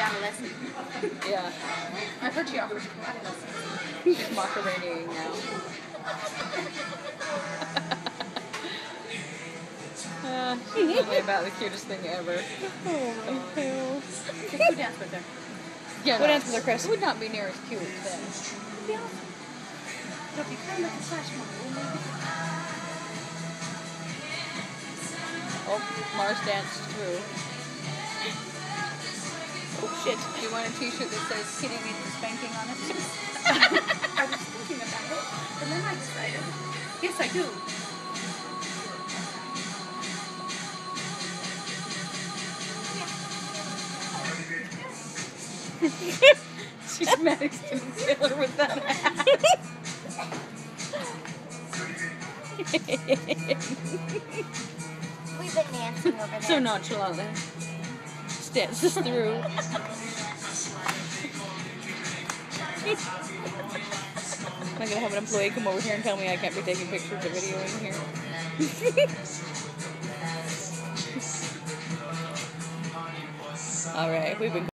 adolescent. Yeah. I've heard she offers karate lessons. She's masquerading now. She's only about the cutest thing ever. Oh my hell. Go dance with her. Yeah, Go dance with her, Chris. It would not be near as cute then. It'll be awesome. It'll be kind of like a flash mob. Oh, Mars danced through. Oh shit. Do you want a t-shirt that says Kitty needs a spanking on it? I was thinking about it, and then I decided, yes I do. She's Madison Taylor with that hat. We've been dancing over there. So nonchalantly. Just dances through. I'm gonna have an employee come over here and tell me I can't be taking pictures or videoing here. Alright, we've been